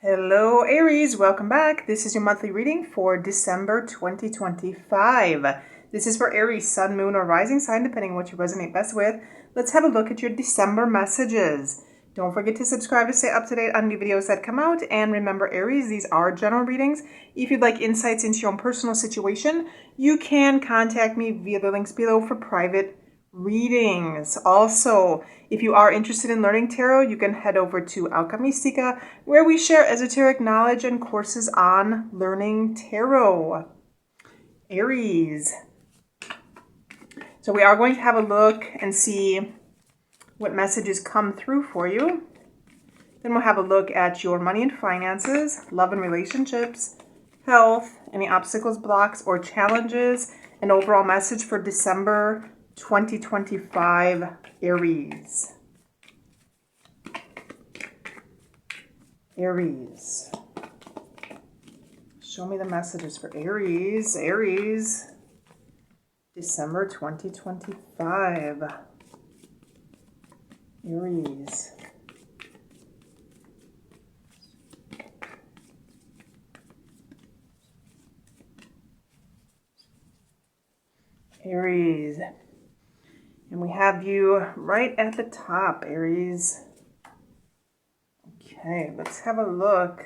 Hello Aries, welcome back. This is your monthly reading for December 2025. This is for Aries, Sun, Moon, or Rising sign, depending on what you resonate best with. Let's have a look at your December messages. Don't forget to subscribe to stay up to date on new videos that come out. And remember Aries, these are general readings. If you'd like insights into your own personal situation, you can contact me via the links below for private readings. Also, if you are interested in learning tarot, you can head over to Alkemystica, where we share esoteric knowledge and courses on learning tarot. Aries. So we are going to have a look and see what messages come through for you. Then we'll have a look at your money and finances, love and relationships, health, any obstacles, blocks, or challenges, an overall message for December 2025, Aries. Aries. Show me the messages for Aries. Aries. December 2025. Aries. Aries. And we have you right at the top, Aries. Okay, let's have a look.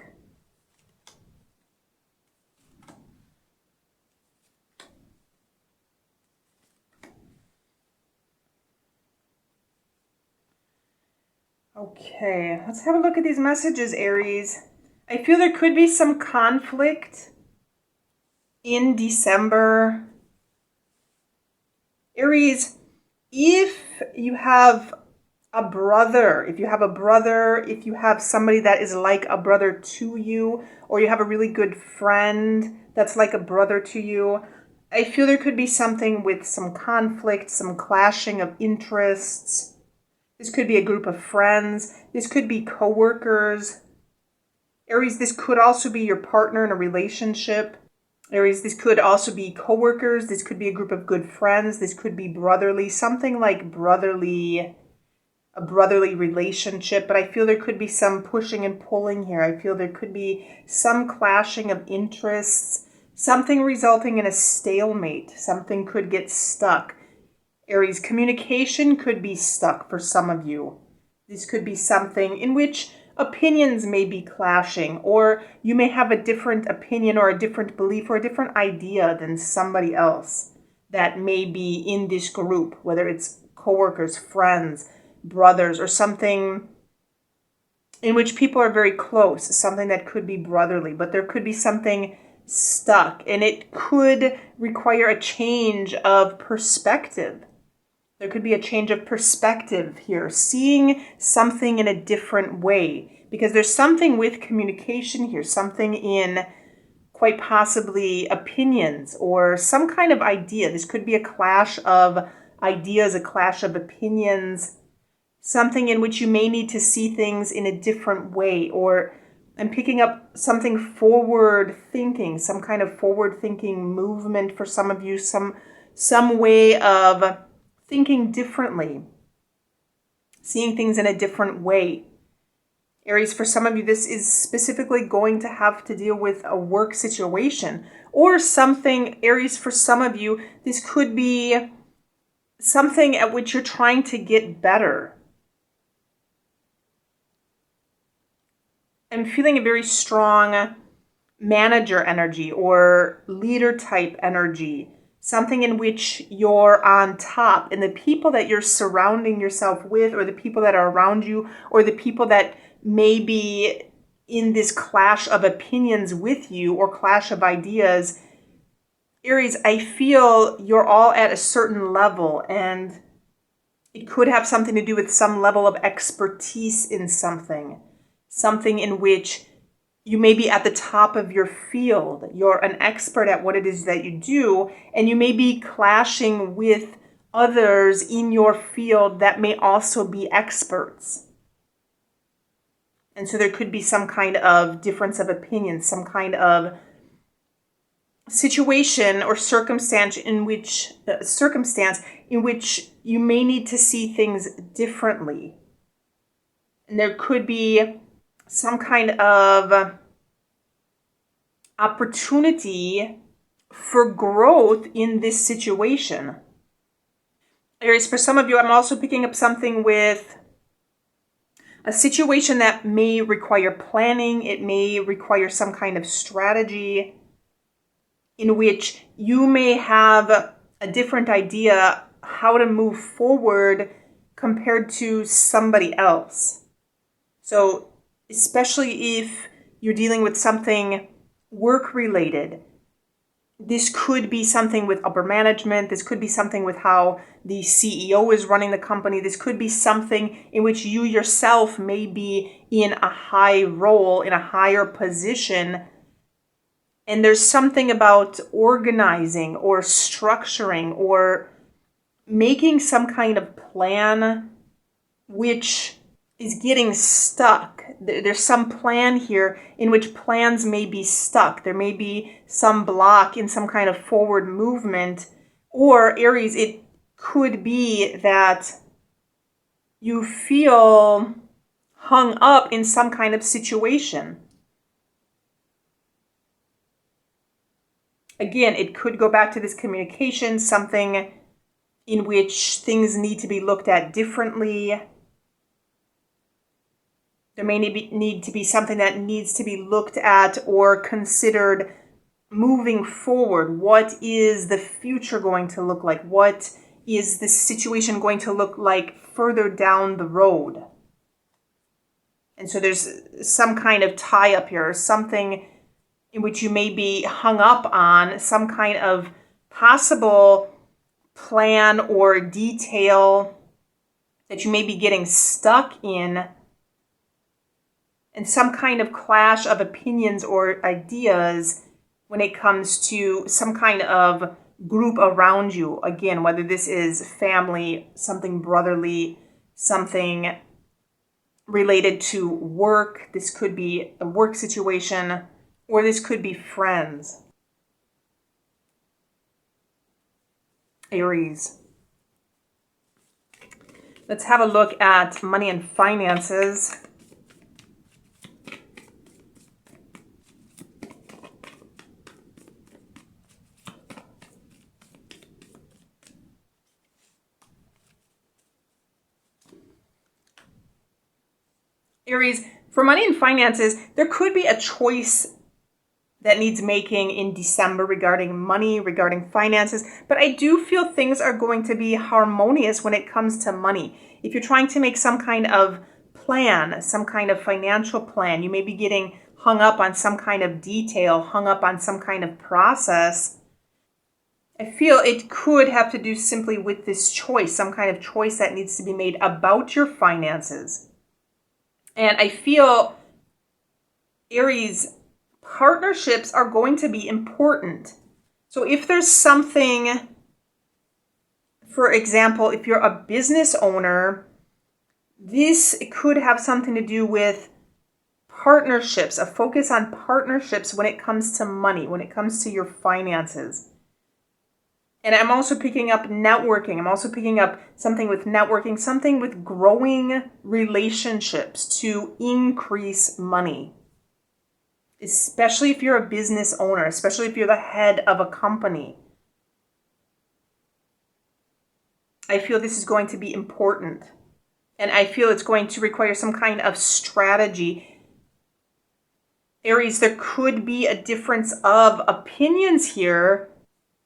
Okay, let's have a look at these messages, Aries. I feel there could be some conflict in December. Aries, if you have a brother, if you have somebody that is like a brother to you, or you have a really good friend that's like a brother to you, I feel there could be something with some conflict, some clashing of interests. This could be a group of friends. This could be coworkers. Aries, this could also be your partner in a relationship. Aries, this could also be coworkers. This could be a group of good friends. This could be brotherly, something like a brotherly relationship. But I feel there could be some pushing and pulling here. I feel there could be some clashing of interests, something resulting in a stalemate. Something could get stuck. Aries, communication could be stuck for some of you. This could be something in which opinions may be clashing, or you may have a different opinion or a different belief or a different idea than somebody else that may be in this group, whether it's coworkers, friends, brothers, or something in which people are very close, something that could be brotherly, but there could be something stuck, and it could require a change of perspective. There could be a change of perspective here, seeing something in a different way, because there's something with communication here, something in quite possibly opinions or some kind of idea. This could be a clash of ideas, a clash of opinions, something in which you may need to see things in a different way, or I'm picking up something forward thinking, some kind of forward thinking movement for some of you, some way of thinking differently, seeing things in a different way. Aries, for some of you, this is specifically going to have to deal with a work situation or something. Aries, for some of you, this could be something at which you're trying to get better. I'm feeling a very strong manager energy or leader type energy. Something in which you're on top, and the people that you're surrounding yourself with, or the people that are around you, or the people that may be in this clash of opinions with you or clash of ideas. Aries, I feel you're all at a certain level, and it could have something to do with some level of expertise in something in which you may be at the top of your field. You're an expert at what it is that you do, and you may be clashing with others in your field that may also be experts. And so there could be some kind of difference of opinion, some kind of situation or circumstance in which you may need to see things differently. And there could be some kind of opportunity for growth in this situation. Aries, for some of you, I'm also picking up something with a situation that may require planning. It may require some kind of strategy in which you may have a different idea how to move forward compared to somebody else. So especially if you're dealing with something work-related, this could be something with upper management. This could be something with how the CEO is running the company. This could be something in which you yourself may be in a high role, in a higher position. And there's something about organizing or structuring or making some kind of plan which is getting stuck. There's some plan here in which plans may be stuck. There may be some block in some kind of forward movement. Or Aries, it could be that you feel hung up in some kind of situation. Again, it could go back to this communication, something in which things need to be looked at differently. There may need to be something that needs to be looked at or considered moving forward. What is the future going to look like? What is the situation going to look like further down the road? And so there's some kind of tie-up here, something in which you may be hung up on, some kind of possible plan or detail that you may be getting stuck in, and some kind of clash of opinions or ideas when it comes to some kind of group around you. Again, whether this is family, something brotherly, something related to work. This could be a work situation, or this could be friends. Aries. Let's have a look at money and finances. Aries, for money and finances, there could be a choice that needs making in December regarding money, regarding finances, but I do feel things are going to be harmonious when it comes to money. If you're trying to make some kind of plan, some kind of financial plan, you may be getting hung up on some kind of detail, hung up on some kind of process. I feel it could have to do simply with this choice, some kind of choice that needs to be made about your finances. And I feel, Aries, partnerships are going to be important. So if there's something, for example, if you're a business owner, this could have something to do with partnerships, a focus on partnerships when it comes to money, when it comes to your finances. And I'm also picking up networking. I'm also picking up something with networking, something with growing relationships to increase money. Especially if you're a business owner, especially if you're the head of a company. I feel this is going to be important. And I feel it's going to require some kind of strategy. Aries, there could be a difference of opinions here,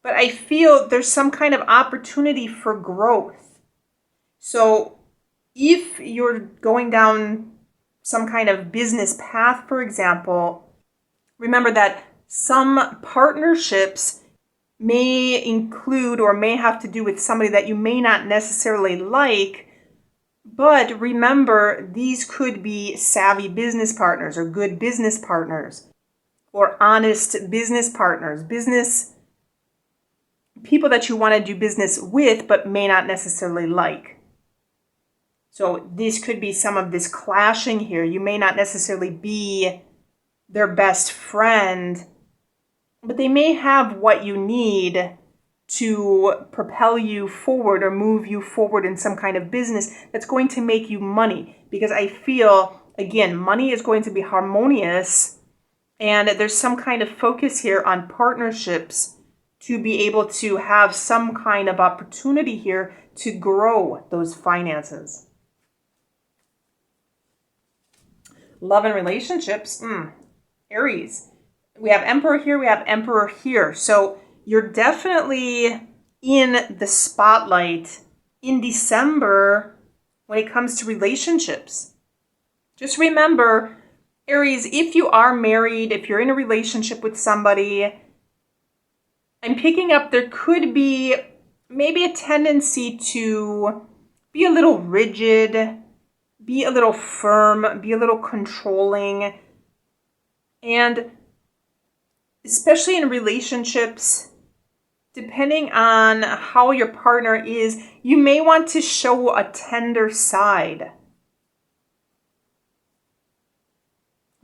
but I feel there's some kind of opportunity for growth. So if you're going down some kind of business path, for example, remember that some partnerships may include or may have to do with somebody that you may not necessarily like, but remember, these could be savvy business partners or good business partners or honest business partners, business people that you want to do business with but may not necessarily like. So this could be some of this clashing here. You may not necessarily be their best friend, but they may have what you need to propel you forward or move you forward in some kind of business that's going to make you money. Because I feel again, money is going to be harmonious, and there's some kind of focus here on partnerships to be able to have some kind of opportunity here to grow those finances. Love and relationships. Aries. We have Emperor here. We have Emperor here. So you're definitely in the spotlight in December when it comes to relationships. Just remember, Aries, if you are married, if you're in a relationship with somebody, I'm picking up there could be maybe a tendency to be a little rigid, be a little firm, be a little controlling. And especially in relationships, depending on how your partner is, you may want to show a tender side.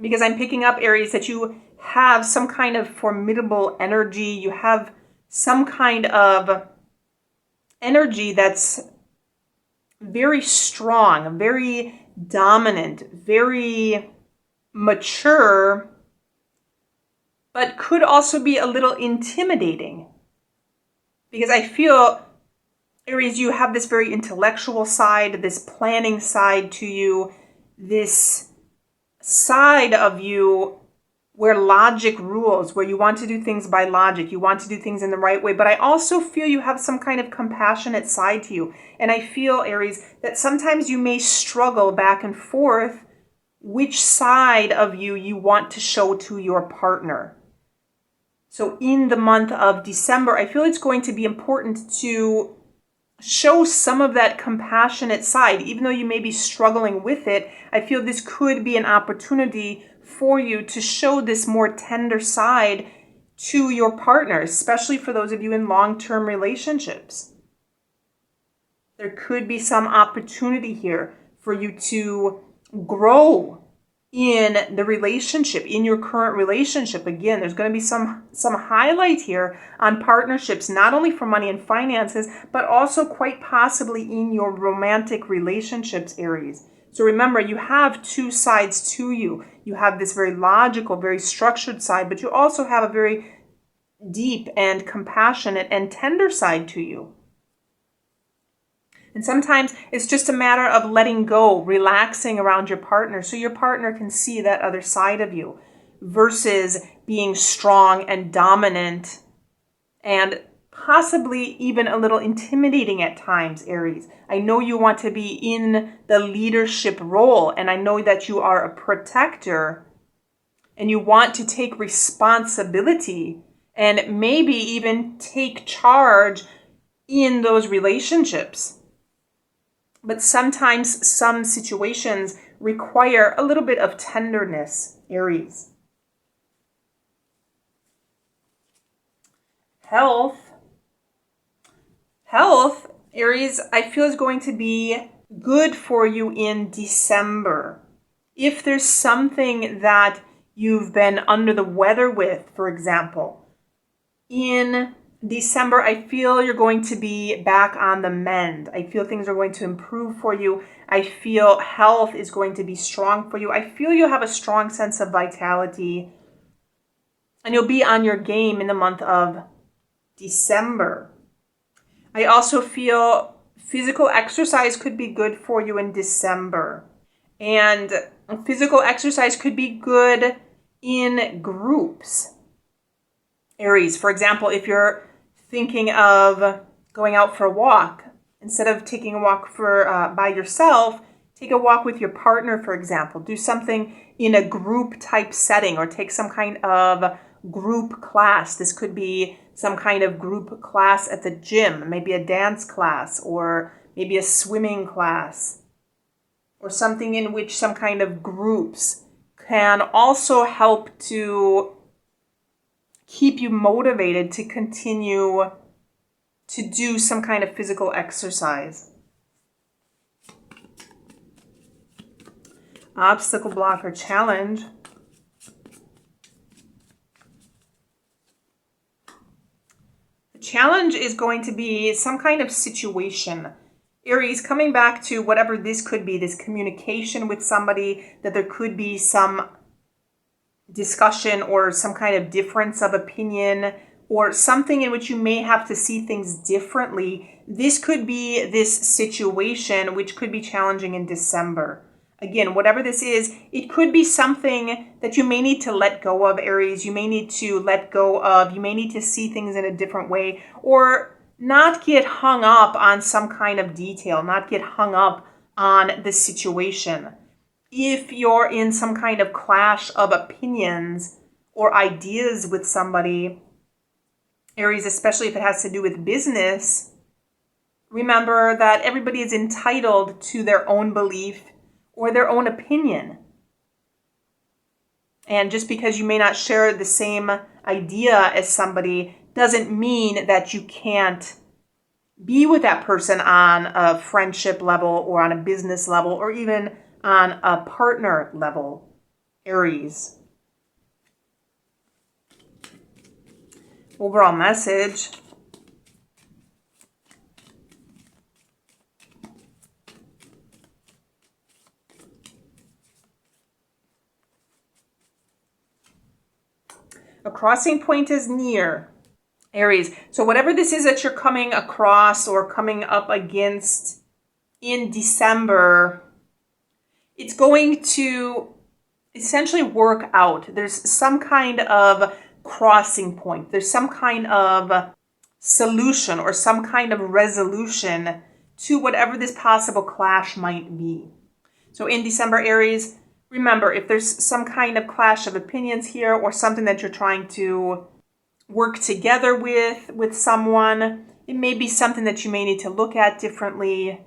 Because I'm picking up, Aries, that you have some kind of formidable energy. You have some kind of energy that's very strong, very dominant, very mature, but could also be a little intimidating. Because I feel, Aries, you have this very intellectual side, this planning side to you, this side of you where logic rules, where you want to do things by logic, you want to do things in the right way. But I also feel you have some kind of compassionate side to you. And I feel, Aries, that sometimes you may struggle back and forth which side of you want to show to your partner. So in the month of December, I feel it's going to be important to show some of that compassionate side. Even though you may be struggling with it, I feel this could be an opportunity for you to show this more tender side to your partner, especially for those of you in long-term relationships. There could be some opportunity here for you to grow in the relationship, in your current relationship. Again, there's going to be some highlight here on partnerships, not only for money and finances, but also quite possibly in your romantic relationships, Aries. So remember, you have two sides to you. You have this very logical, very structured side, but you also have a very deep and compassionate and tender side to you. And sometimes it's just a matter of letting go, relaxing around your partner so your partner can see that other side of you versus being strong and dominant and possibly even a little intimidating at times, Aries. I know you want to be in the leadership role, and I know that you are a protector and you want to take responsibility and maybe even take charge in those relationships. But sometimes some situations require a little bit of tenderness, Aries. Health, Aries, I feel is going to be good for you in December. If there's something that you've been under the weather with, for example, in December, I feel you're going to be back on the mend. I feel things are going to improve for you. I feel health is going to be strong for you. I feel you have a strong sense of vitality, and you'll be on your game in the month of December. I also feel physical exercise could be good for you in December. And physical exercise could be good in groups. Aries, for example, if you're thinking of going out for a walk, instead of taking a walk by yourself, take a walk with your partner, for example. Do something in a group type setting, or take some kind of group class. This could be some kind of group class at the gym, maybe a dance class, or maybe a swimming class, or something in which some kind of groups can also help to keep you motivated to continue to do some kind of physical exercise. Obstacle, block, or challenge. The challenge is going to be some kind of situation. Aries, coming back to whatever this could be, this communication with somebody, that there could be some discussion or some kind of difference of opinion or something in which you may have to see things differently. This could be this situation which could be challenging in December. Again, whatever this is, it could be something that you may need to let go of, Aries. You may need to let go of, you may need to see things in a different way, or not get hung up on some kind of detail, not get hung up on the situation. If you're in some kind of clash of opinions or ideas with somebody, Aries, especially if it has to do with business, remember that everybody is entitled to their own belief or their own opinion. And just because you may not share the same idea as somebody doesn't mean that you can't be with that person on a friendship level or on a business level or even on a partner level, Aries. Overall message. A crossing point is near, Aries. So whatever this is that you're coming across or coming up against in December, it's going to essentially work out. There's some kind of crossing point. There's some kind of solution or some kind of resolution to whatever this possible clash might be. So in December, Aries, remember, if there's some kind of clash of opinions here or something that you're trying to work together with someone, it may be something that you may need to look at differently,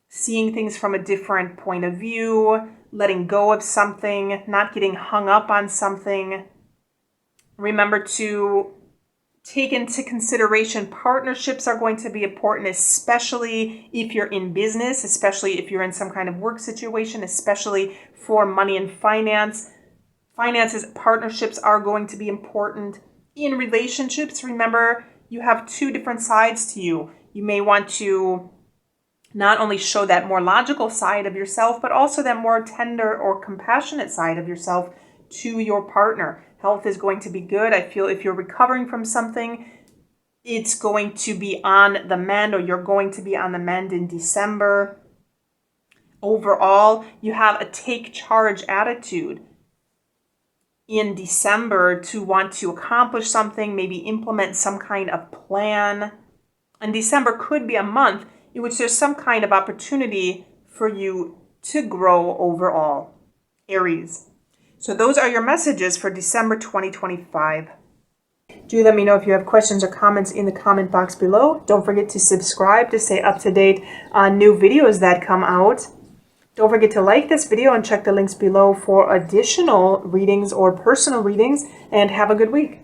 seeing things from a different point of view, letting go of something, not getting hung up on something. Remember to take into consideration partnerships are going to be important, especially if you're in business, especially if you're in some kind of work situation, especially for money and finance. Finances, partnerships are going to be important. In relationships, remember, you have two different sides to you. You may want to not only show that more logical side of yourself, but also that more tender or compassionate side of yourself to your partner. Health is going to be good. I feel if you're recovering from something, it's going to be on the mend, or you're going to be on the mend in December. Overall, you have a take charge attitude in December to want to accomplish something, maybe implement some kind of plan. And December could be a month in which there's some kind of opportunity for you to grow overall, Aries. So those are your messages for December 2025. Do let me know if you have questions or comments in the comment box below. Don't forget to subscribe to stay up to date on new videos that come out. Don't forget to like this video and check the links below for additional readings or personal readings, and have a good week.